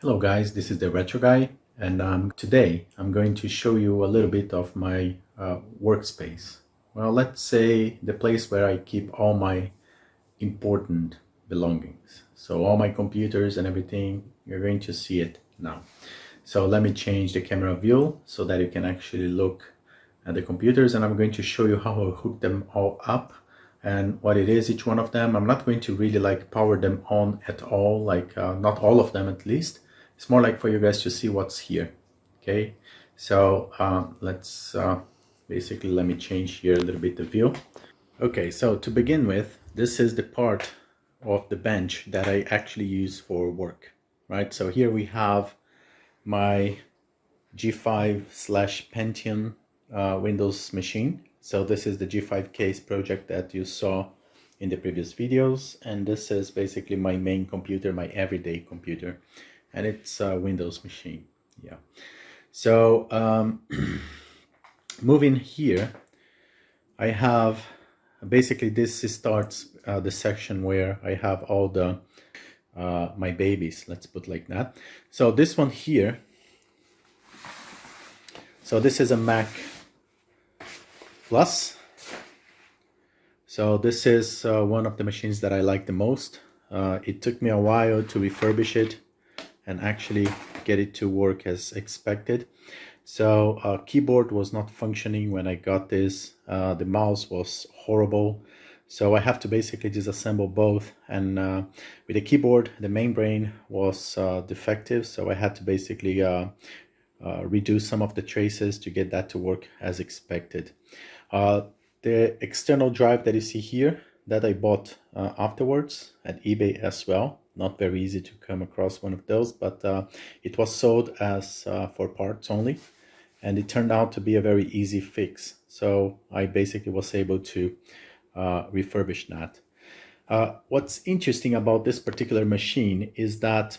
Hello guys, this is the Retro Guy, and today I'm going to show you a little bit of my workspace. Well, let's say the place where I keep all my important belongings. So all my computers and everything, you're going to see it now. So let me change the camera view so that you can actually look at the computers, and I'm going to show you how I hook them all up and what it is, each one of them. I'm not going to really like power them on at all, like not all of them at least. It's more like for you guys to see what's here. Okay, so let's basically, let me change here a little bit the view. Okay, so to begin with, this is the part of the bench that I actually use for work, right? So here we have my G5/Pentium Windows machine. So this is the G5 case project that you saw in the previous videos, and this is basically my main computer, my everyday computer, and it's a Windows machine. Yeah. So moving here, I have basically, this starts the section where I have all the my babies, let's put like that. So this one here, so this is a Mac Plus. So this is one of the machines that I like the most. It took me a while to refurbish it and actually get it to work as expected. So keyboard was not functioning when I got this. The mouse was horrible. So I have to basically disassemble both, and with the keyboard, the main brain was defective, so I had to basically redo some of the traces to get that to work as expected. The external drive that you see here, that I bought afterwards at eBay as well. Not very easy to come across one of those, but it was sold as for parts only, and it turned out to be a very easy fix. So I basically was able to refurbish that. What's interesting about this particular machine is that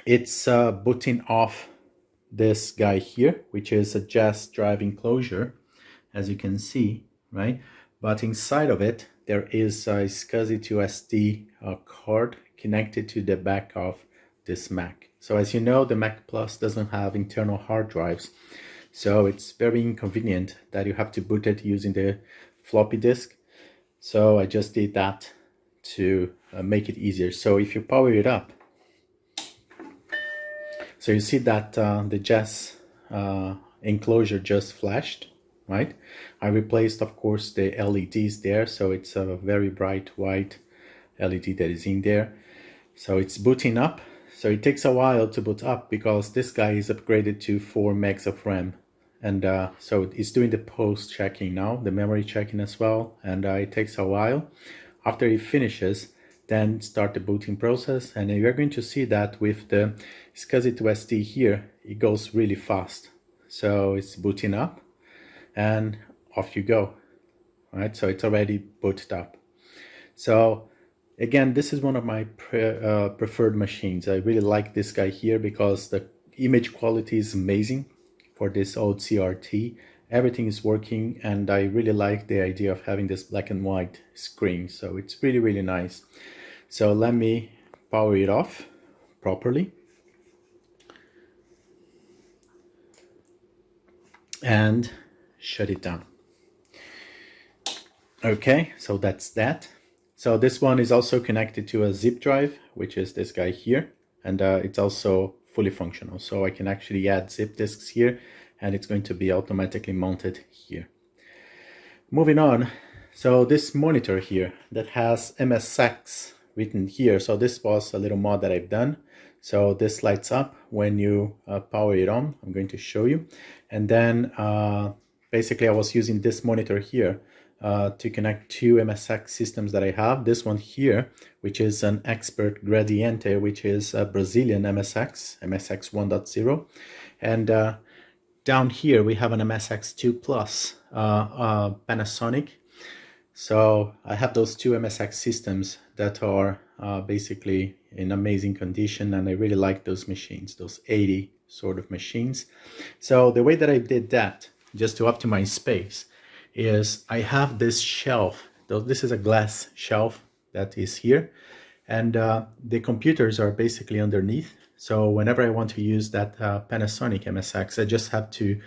it's booting off this guy here, which is a JAS drive enclosure, as you can see, right? But inside of it, there is a SCSI-to-SD card connected to the back of this Mac. So as you know, the Mac Plus doesn't have internal hard drives. So it's very inconvenient that you have to boot it using the floppy disk. So I just did that to make it easier. So if you power it up, so you see that the JAS enclosure just flashed, right? I replaced, of course, the LEDs there. So it's a very bright white LED that is in there. So it's booting up. So it takes a while to boot up because this guy is upgraded to 4 megs of RAM. And so it's doing the post checking now, the memory checking as well. And it takes a while. After it finishes, then start the booting process. And you're going to see that with the SCSI-to-SD here, it goes really fast. So it's booting up and off you go, right? So it's already booted up. So again, this is one of my preferred machines. I really like this guy here because the image quality is amazing for this old CRT. Everything is working, and I really like the idea of having this black and white screen. So it's really, really nice. So let me power it off properly. And shut it down. Okay, so that's that. So this one is also connected to a zip drive, which is this guy here, and it's also fully functional. So I can actually add zip disks here, and it's going to be automatically mounted here. Moving on, so this monitor here that has MSX written here. So this was a little mod that I've done. So this lights up when you power it on. I'm going to show you. And then basically I was using this monitor here to connect 2 MSX systems that I have. This one here, which is an Expert Gradiente, which is a Brazilian MSX 1.0. And down here we have an MSX2 Plus Panasonic. So I have those 2 MSX systems that are basically in amazing condition, and I really like those machines, those 80 sort of machines. So the way that I did that, just to optimize space, is I have this shelf. This is a glass shelf that is here, And the computers are basically underneath. So whenever I want to use that Panasonic MSX, I just have to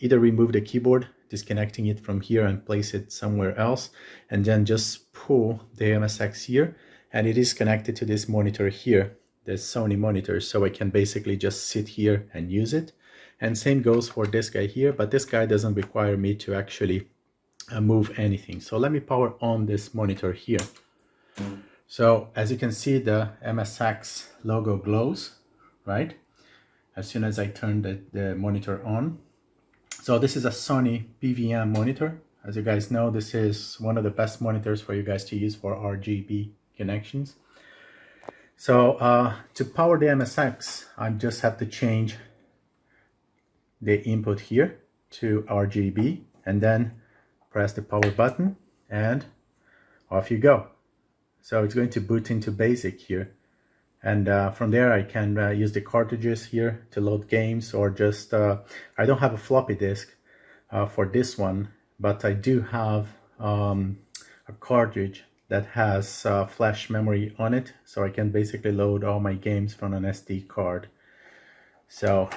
either remove the keyboard, disconnecting it from here and place it somewhere else, and then just pull the MSX here, and it is connected to this monitor here, the Sony monitor, so I can basically just sit here and use it. And same goes for this guy here, but this guy doesn't require me to actually move anything. So let me power on this monitor here. So as you can see, the MSX logo glows, right? As soon as I turn the monitor on. So this is a Sony PVM monitor. As you guys know, this is one of the best monitors for you guys to use for RGB connections. So to power the MSX, I just have to change the input here to RGB and then press the power button and off you go. So it's going to boot into BASIC here, and from there I can use the cartridges here to load games, or just I don't have a floppy disk for this one, but I do have a cartridge that has flash memory on it, so I can basically load all my games from an SD card. So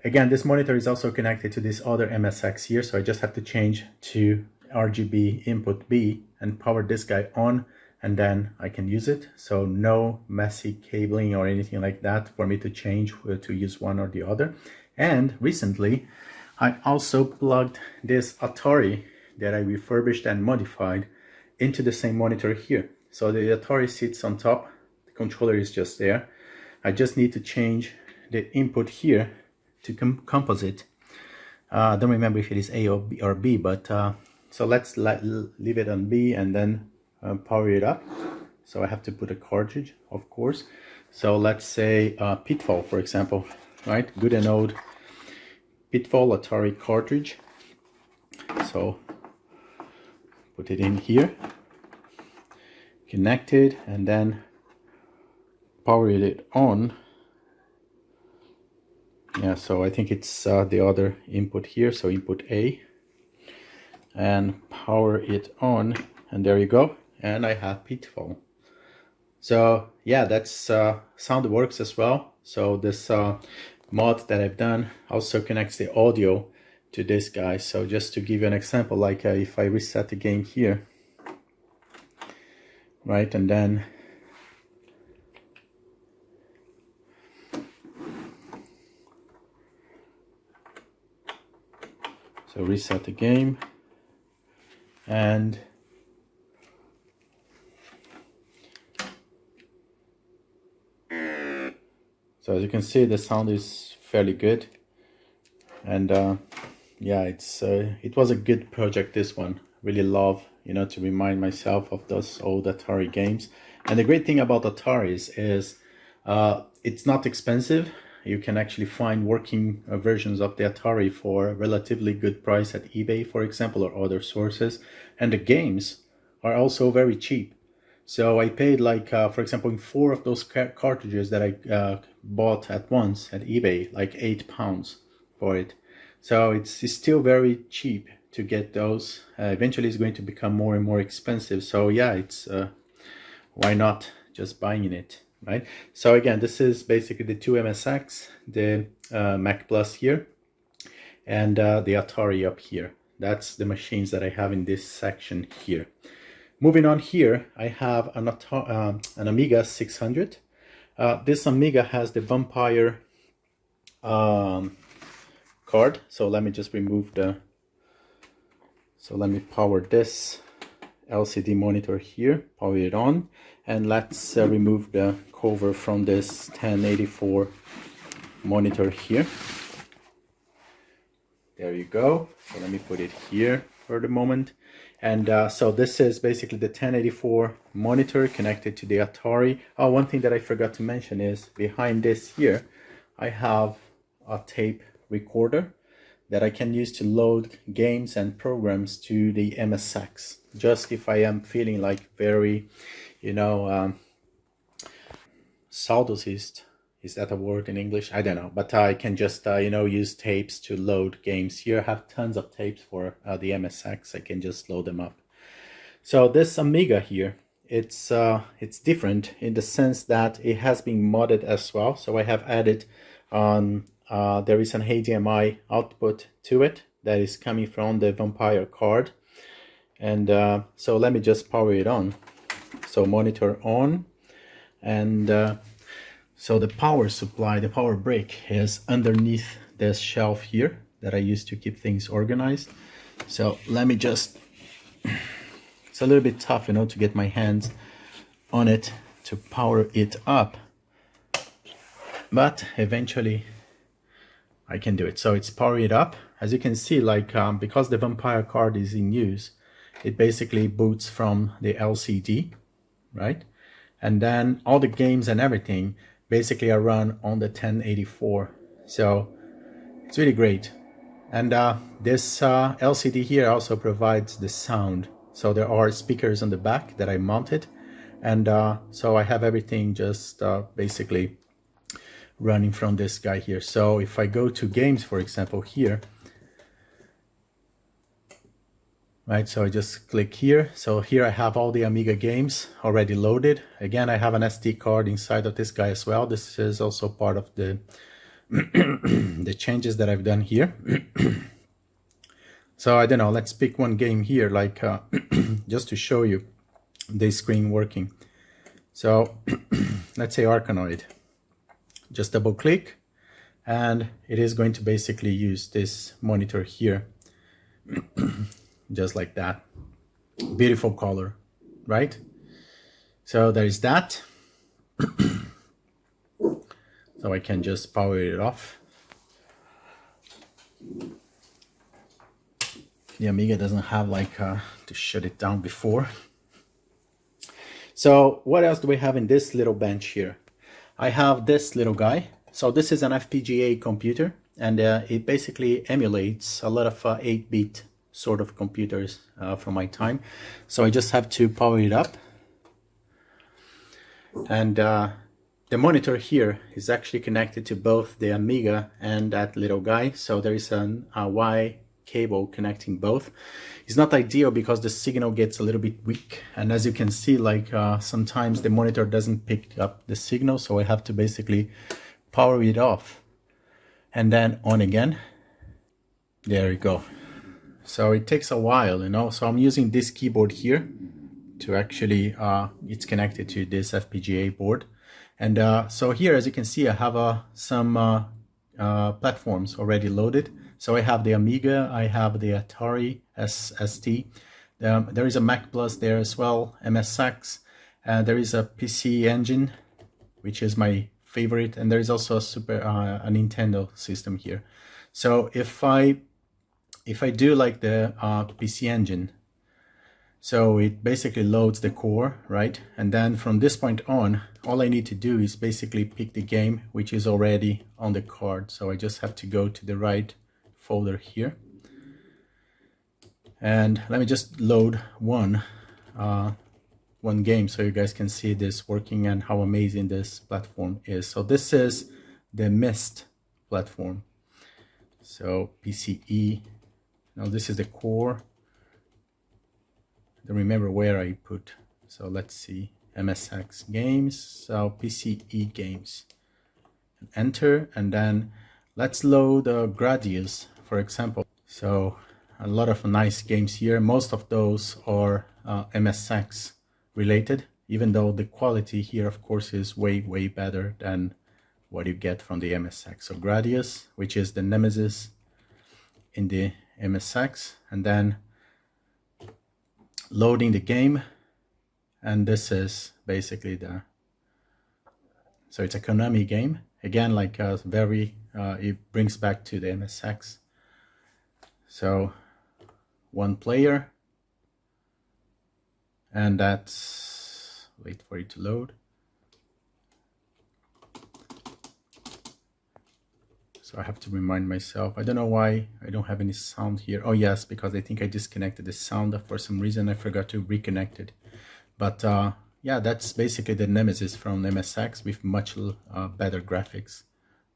again, this monitor is also connected to this other MSX here, so I just have to change to RGB input B and power this guy on, and then I can use it. So no messy cabling or anything like that for me to change to use one or the other. And recently I also plugged this Atari that I refurbished and modified into the same monitor here. So the Atari sits on top, the controller is just there. I just need to change the input here to composite. I don't remember if it is A or B, but so let's leave it on B and then power it up. So I have to put a cartridge, of course. So let's say Pitfall, for example, right? Good and old Pitfall Atari cartridge. So put it in here, connect it, and then power it on. Yeah, so I think it's the other input here, so input A, and power it on, and there you go, and I have Pitfall. So yeah, that's sound works as well. So this mod that I've done also connects the audio to this guy. So just to give you an example, like if I reset the game here, right, and then so reset the game, and so as you can see, the sound is fairly good, and yeah, it was a good project, this one. Really love, to remind myself of those old Atari games. And the great thing about Ataris is it's not expensive. You can actually find working versions of the Atari for a relatively good price at eBay, for example, or other sources. And the games are also very cheap. So I paid like, for example, in 4 of those cartridges that I bought at once at eBay, like £8 for it. So it's still very cheap to get those. Eventually it's going to become more and more expensive. So yeah, it's why not just buying it, right? So again, this is basically the 2 MSX, the Mac Plus here, and the Atari up here. That's the machines that I have in this section here. Moving on here, I have an Amiga 600. This Amiga has the Vampire card. So let me just remove so let me power this LCD monitor here, power it on, and let's remove the cover from this 1084 monitor here. There you go. So let me put it here for the moment. And so this is basically the 1084 monitor connected to the Atari. Oh, one thing that I forgot to mention is behind this here, I have a tape recorder that I can use to load games and programs to the MSX. Just if I am feeling like very, sadomasochistic. Is that a word in English? I don't know, but I can just, use tapes to load games. Here I have tons of tapes for the MSX. I can just load them up. So this Amiga here it's different in the sense that it has been modded as well. So I have added on there is an HDMI output to it that is coming from the Vampire card. And so let me just power it on. So monitor on, and so the power supply, the power brick is underneath this shelf here that I use to keep things organized. So let me just, it's a little bit tough, you know, to get my hands on it to power it up, but eventually I can do it. So it's power it up. As you can see, like because the Vampire card is in use, it basically boots from the LCD, right? And then all the games and everything basically are run on the 1084. So it's really great. And this LCD here also provides the sound. So there are speakers on the back that I mounted. And so I have everything just basically running from this guy here. So if I go to games, for example, here, right, so I just click here. So here I have all the Amiga games already loaded. Again, I have an SD card inside of this guy as well. This is also part of the the changes that I've done here. So I don't know, let's pick one game here, like just to show you the screen working. So let's say Arkanoid. Just double click and it is going to basically use this monitor here. Just like that. Beautiful color, right? So there is that. So I can just power it off. The Amiga doesn't have like to shut it down before. So what else do we have in this little bench here? I have this little guy. So this is an FPGA computer, and it basically emulates a lot of 8-bit sort of computers from my time. So I just have to power it up. And the monitor here is actually connected to both the Amiga and that little guy. So there is a Y cable connecting both. It's not ideal because the signal gets a little bit weak. And as you can see, like sometimes the monitor doesn't pick up the signal. So I have to basically power it off and then on again. There you go. So it takes a while, you know. So I'm using this keyboard here to actually, it's connected to this FPGA board. And so here, as you can see, I have some platforms already loaded. So I have the Amiga, I have the Atari ST. There is a Mac Plus there as well, MSX. There is a PC Engine, which is my favorite. And there is also a Nintendo system here. So if I do like the PC Engine, so it basically loads the core, right? And then from this point on, all I need to do is basically pick the game, which is already on the card. So I just have to go to the right folder here. And let me just load one game so you guys can see this working and how amazing this platform is. So this is the Mist platform. So PCE, now this is the core. I don't remember where I put. So let's see, MSX games, so PCE games. Enter, and then let's load Gradius, for example. So a lot of nice games here. Most of those are MSX related, even though the quality here, of course, is way better than what you get from the MSX. So Gradius, which is the nemesis in the MSX, and then loading the game. And this is basically so it's a Konami game. Again, like it brings back to the MSX. So one player, and that's, wait for it to load. So I have to remind myself. I don't know why I don't have any sound here. Oh yes, because I think I disconnected the sound for some reason. I forgot to reconnect it. But yeah, that's basically the nemesis from MSX with much better graphics,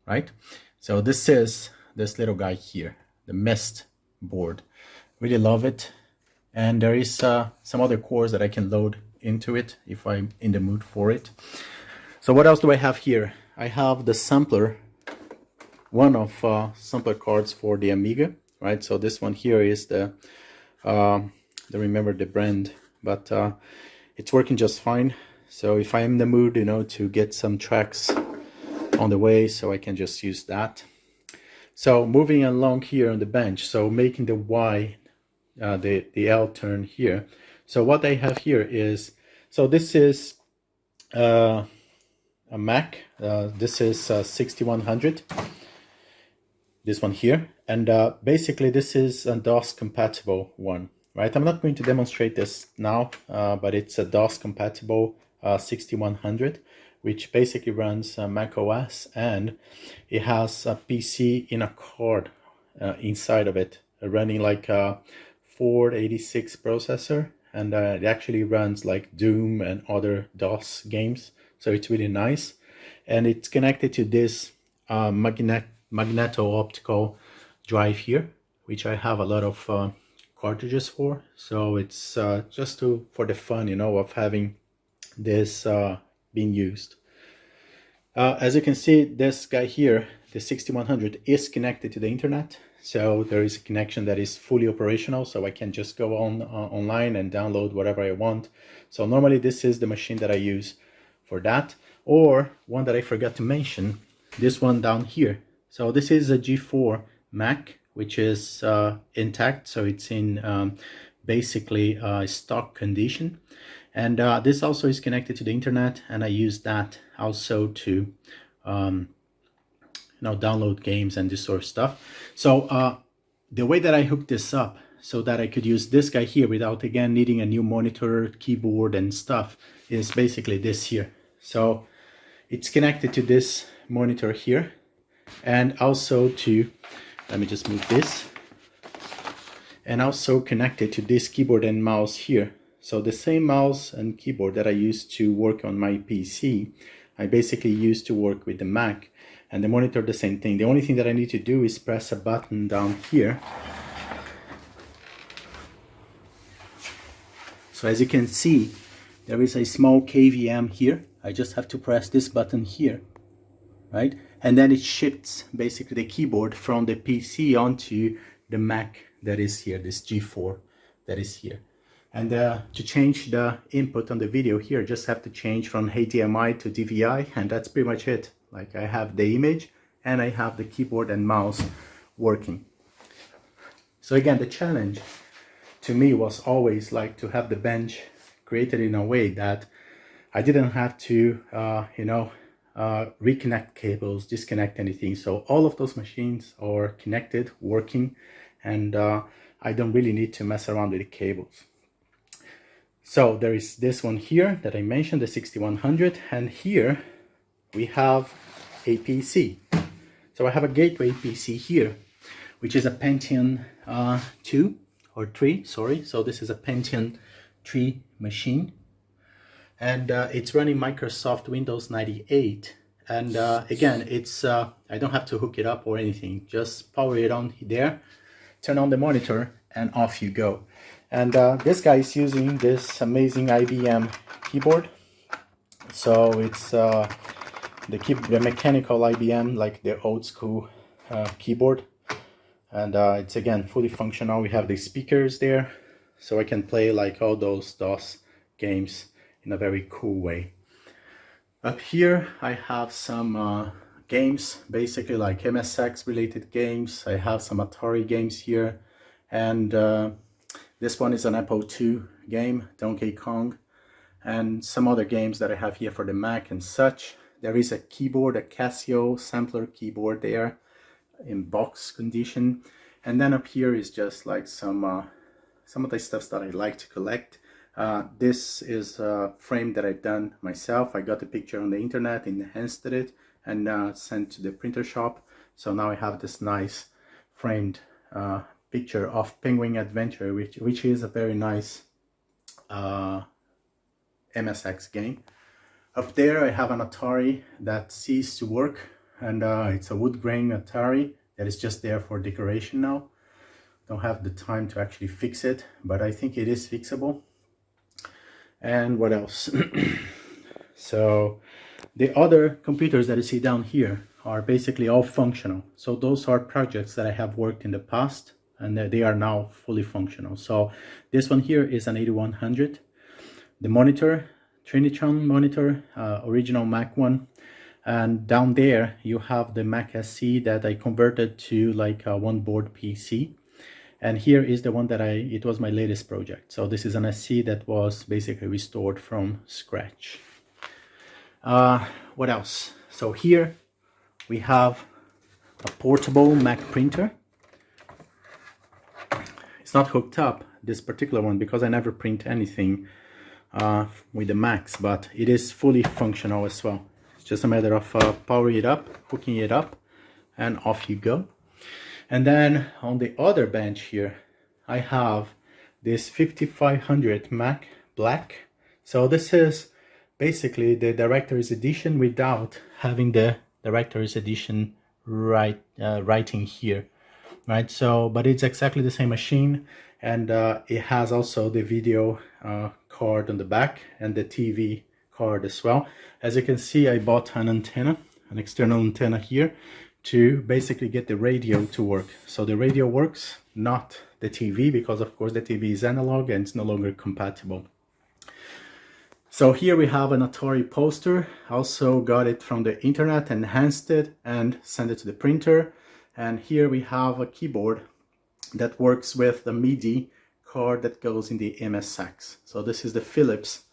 right? So this is this little guy here, the Mist board. Really love it. And there is some other cores that I can load into it if I'm in the mood for it. So what else do I have here? I have the sampler, one of sampler cards for the Amiga, right? So this one here is the, I don't remember the brand, but it's working just fine. So if I'm in the mood, you know, to get some tracks on the way, so I can just use that. So moving along here on the bench, so making the Y, the L turn here. So what I have here is, so this is a Mac. This is 6100. This one here, and basically this is a DOS compatible one, right? I'm not going to demonstrate this now, but it's a DOS compatible 6100, which basically runs Mac OS, and it has a PC in a card inside of it, running like a Ford 86 processor, and it actually runs like Doom and other DOS games, so it's really nice. And it's connected to this magneto-optical drive here, which I have a lot of cartridges for. So it's just for the fun, you know, of having this being used. As you can see, this guy here, the 6100, is connected to the internet. So there is a connection that is fully operational, so I can just go on online and download whatever I want. So normally this is the machine that I use for that. Or one that I forgot to mention, this one down here. So this is a G4 Mac, which is intact, so it's in basically stock condition. And this also is connected to the internet, and I use that also to you know, download games and this sort of stuff. So the way that I hooked this up so that I could use this guy here without again needing a new monitor, keyboard and stuff is basically this here. So it's connected to this monitor here, and also to, let me just move this, and also connected to this keyboard and mouse here. So the same mouse and keyboard that I used to work on my PC, I basically used to work with the Mac, and the monitor the same thing. The only thing that I need to do is press a button down here. So as you can see, there is a small KVM here. I just have to press this button here, right? And then it shifts basically the keyboard from the PC onto the Mac that is here, this G4 that is here. And to change the input on the video here, just have to change from HDMI to DVI, and that's pretty much it. Like, I have the image and I have the keyboard and mouse working. So again, the challenge to me was always like to have the bench created in a way that I didn't have to, you know, reconnect cables, disconnect anything. So all of those machines are connected, working, and I don't really need to mess around with the cables. So there is this one here that I mentioned, the 6100, and here we have a PC. So I have a gateway PC here, which is a Pentium 2 or 3, sorry. So this is a Pentium 3 machine, and it's running Microsoft Windows 98. And again, it's I don't have to hook it up or anything, just power it on there, turn on the monitor, and off you go. And this guy is using this amazing IBM keyboard. So it's the mechanical IBM, like the old school keyboard. And it's again fully functional. We have the speakers there, so I can play like all those DOS games in a very cool way. Up here I have some games, basically like MSX related games. I have some Atari games here, and this one is an Apple II game, Donkey Kong, and some other games that I have here for the Mac and such. There is a keyboard, a Casio sampler keyboard there in box condition, and then up here is just like some of the stuff that I like to collect. This is a frame that I've done myself. I got a picture on the internet, enhanced it, and sent to the printer shop. So now I have this nice framed picture of Penguin Adventure, which is a very nice MSX game. Up there I have an Atari that ceased to work, and it's a wood grain Atari that is just there for decoration now. Don't have the time to actually fix it, but I think it is fixable. And what else? So the other computers that you see down here are basically all functional. So those are projects that I have worked in the past and they are now fully functional. So this one here is an 8100. The monitor, Trinitron monitor, original Mac one. And down there you have the Mac SE that I converted to like a one board PC. And here is the one that it was my latest project. So this is an SE that was basically restored from scratch. What else? So here we have a portable Mac printer. It's not hooked up, this particular one, because I never print anything with the Macs, but it is fully functional as well. It's just a matter of powering it up, hooking it up, and off you go. And then on the other bench here, I have this 5500 Mac Black. So this is basically the Director's Edition without having the Director's Edition writing here, right? So, but it's exactly the same machine, and it has also the video card on the back and the TV card as well. As you can see, I bought an antenna, an external antenna here, to basically get the radio to work. So the radio works, not the TV, because of course the TV is analog and it's no longer compatible. So here we have an Atari poster. Also got it from the internet, enhanced it and sent it to the printer. And here we have a keyboard that works with the MIDI card that goes in the MSX. So this is the Philips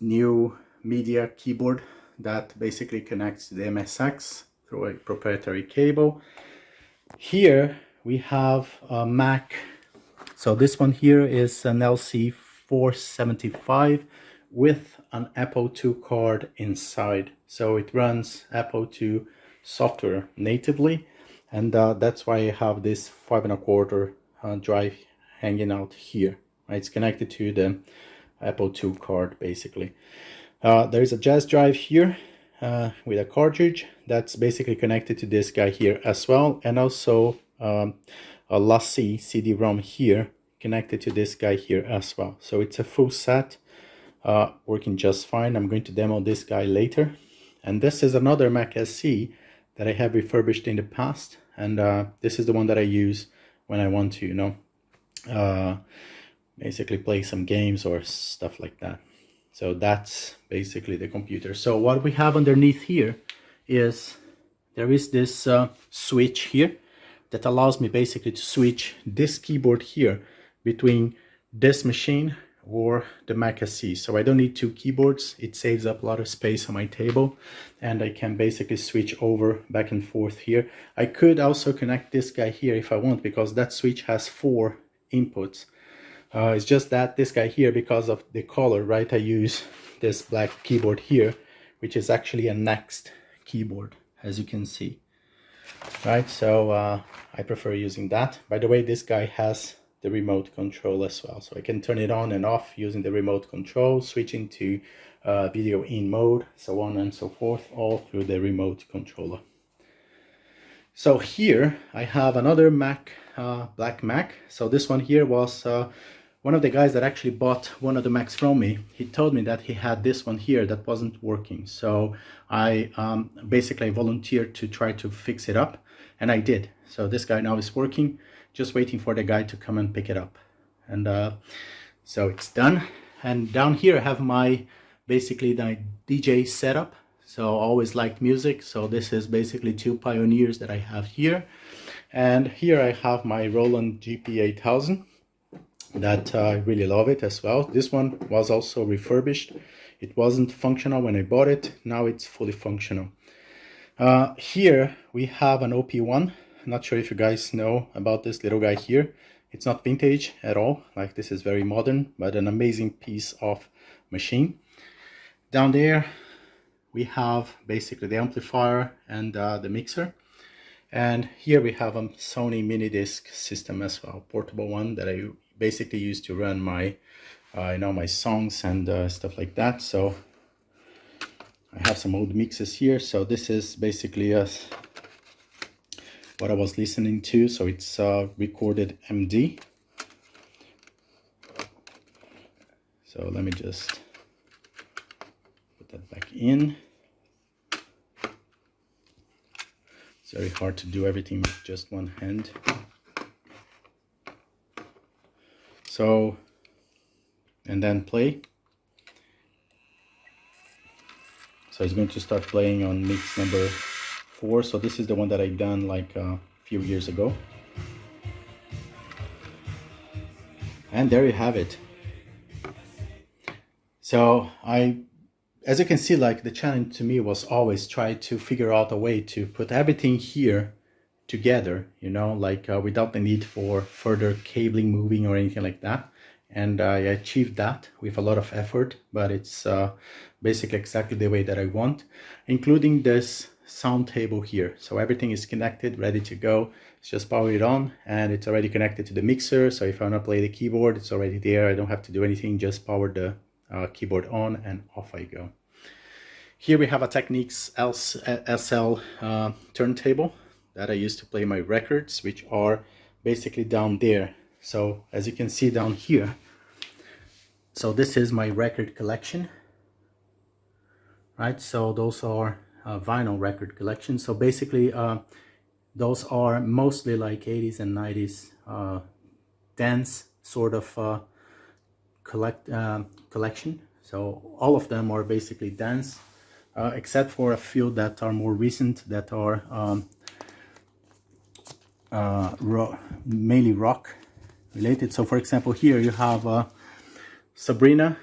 new media keyboard that basically connects to the MSX through a proprietary cable. Here we have a Mac. So this one here is an LC475 with an Apple II card inside. So it runs Apple II software natively, and that's why I have this 5¼ drive hanging out here. It's connected to the Apple II card basically. There is a jazz drive here with a cartridge that's basically connected to this guy here as well, and also a Lassie CD-ROM here connected to this guy here as well. So it's a full set, working just fine. I'm going to demo this guy later. And this is another Mac SE that I have refurbished in the past, and this is the one that I use when I want to, you know, basically play some games or stuff like that. So that's basically the computer. So what we have underneath here is there is this switch here that allows me basically to switch this keyboard here between this machine or the Mac SE. So I don't need two keyboards. It saves up a lot of space on my table, and I can basically switch over back and forth here. I could also connect this guy here if I want, because that switch has 4 inputs. It's just that this guy here, because of the color, right, I use this black keyboard here, which is actually a Next keyboard, as you can see, right? So I prefer using that. By the way, this guy has the remote control as well, so I can turn it on and off using the remote control, switching to video in mode, so on and so forth, all through the remote controller. So here I have another Mac, black Mac. So this one here was one of the guys that actually bought one of the Macs from me. He told me that he had this one here that wasn't working. So I basically volunteered to try to fix it up, and I did. So this guy now is working, just waiting for the guy to come and pick it up. And so it's done. And down here I have my basically the DJ setup. So I always liked music. So this is basically 2 Pioneers that I have here. And here I have my Roland GP8000. That I really love it as well. This one was also refurbished. It wasn't functional when I bought it. Now it's fully functional. Here we have an OP1. I'm not sure if you guys know about this little guy here. It's not vintage at all. Like, this is very modern, but an amazing piece of machine. Down there we have basically the amplifier and the mixer. And here we have a Sony mini disc system as well, portable one that I basically used to run my my songs and stuff like that. So I have some old mixes here. So this is basically what I was listening to. So it's recorded MD. So let me just put that back in. It's very hard to do everything with just one hand. So, and then play. So it's going to start playing on mix number 4. So this is the one that I done like a few years ago. And there you have it. So as you can see, like the challenge to me was always try to figure out a way to put everything here together, you know, like without the need for further cabling moving or anything like that. And I achieved that with a lot of effort, but it's basically exactly the way that I want, including this sound table here. So everything is connected, ready to go. It's just power it on and it's already connected to the mixer. So if I want to play the keyboard, it's already there. I don't have to do anything, just power the keyboard on and off I go. Here we have a Technics SL turntable that I use to play my records, which are basically down there. So as you can see down here, so this is my record collection, right? So those are vinyl record collection. So basically those are mostly like 80s and 90s dance sort of collection. So all of them are basically dance, except for a few that are more recent, that are mainly rock related. So for example, here you have Sabrina,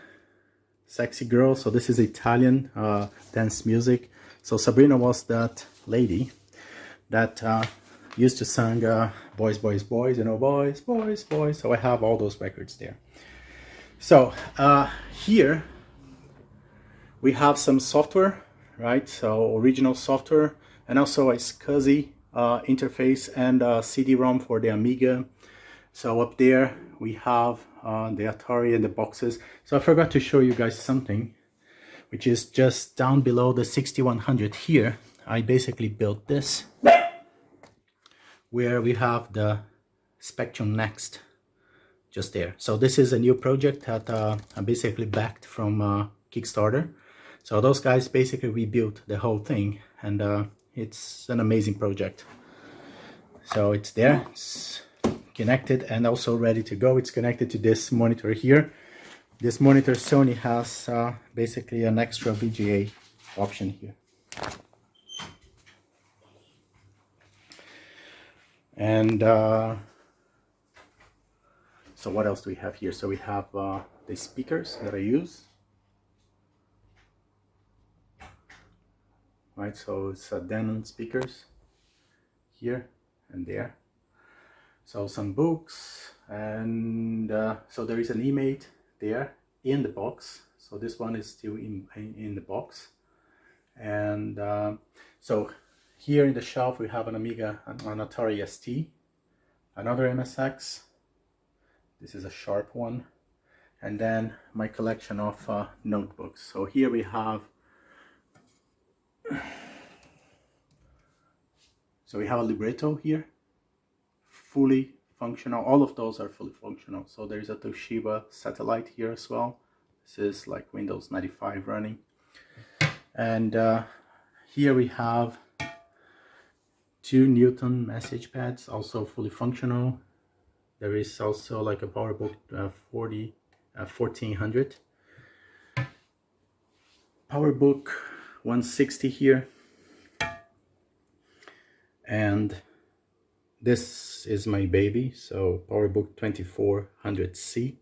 Sexy Girl. So this is Italian dance music. So Sabrina was that lady that used to sing boys, boys, boys, you know, boys, boys, boys. So I have all those records there. So here we have some software, right? So original software, and also a SCSI interface and a CD-ROM for the Amiga. So up there we have the Atari and the boxes. So I forgot to show you guys something, which is just down below the 6100 here. I basically built this, where we have the Spectrum Next just there. So this is a new project that I basically backed from Kickstarter. So those guys basically rebuilt the whole thing, and it's an amazing project. So it's there, it's connected and also ready to go. It's connected to this monitor here. This monitor Sony has basically an extra VGA option here. And so what else do we have here? So we have the speakers that I use. Right, so it's Denon speakers here and there. So some books, and so there is an eMate there in the box. So this one is still in the box. And so here in the shelf we have an Amiga, an Atari ST, another MSX. This is a Sharp one, and then my collection of notebooks. So here we have, so we have a libretto here, fully functional. All of those are fully functional. So there is a Toshiba satellite here as well. This is like Windows 95 running. And here we have 2 Newton message pads, also fully functional. There is also like a PowerBook 1400. PowerBook 160 here. And this is my baby, so PowerBook 2400C.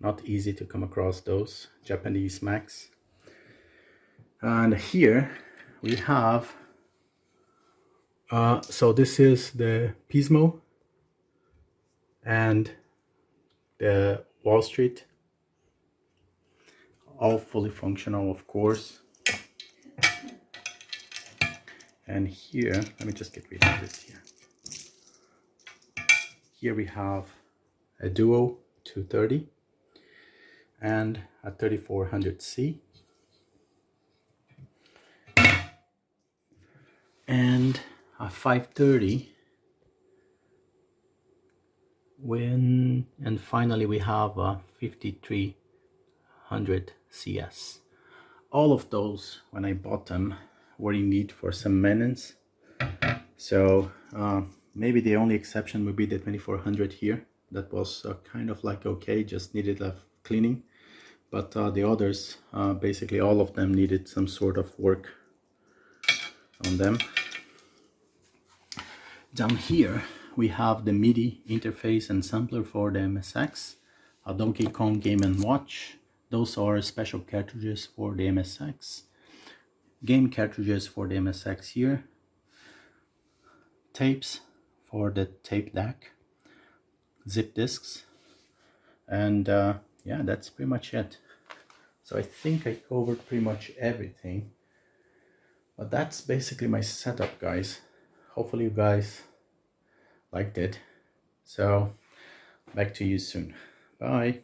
Not easy to come across those, Japanese Max. And here we have, so this is the Pismo and the Wall Street, all fully functional, of course. And here, let me just get rid of this here. Here we have a Duo 230 and a 3400C. And a 530. And finally we have a 53 2400 CS. All of those, when I bought them, were in need for some maintenance. So maybe the only exception would be the 2400 here. That was kind of like okay, just needed a cleaning. But the others, basically all of them needed some sort of work on them. Down here we have the MIDI interface and sampler for the MSX, a Donkey Kong Game & Watch. Those are special cartridges for the MSX. Game cartridges for the MSX here. Tapes for the tape deck. Zip disks. And yeah, that's pretty much it. So I think I covered pretty much everything. But that's basically my setup, guys. Hopefully you guys liked it. So back to you soon. Bye.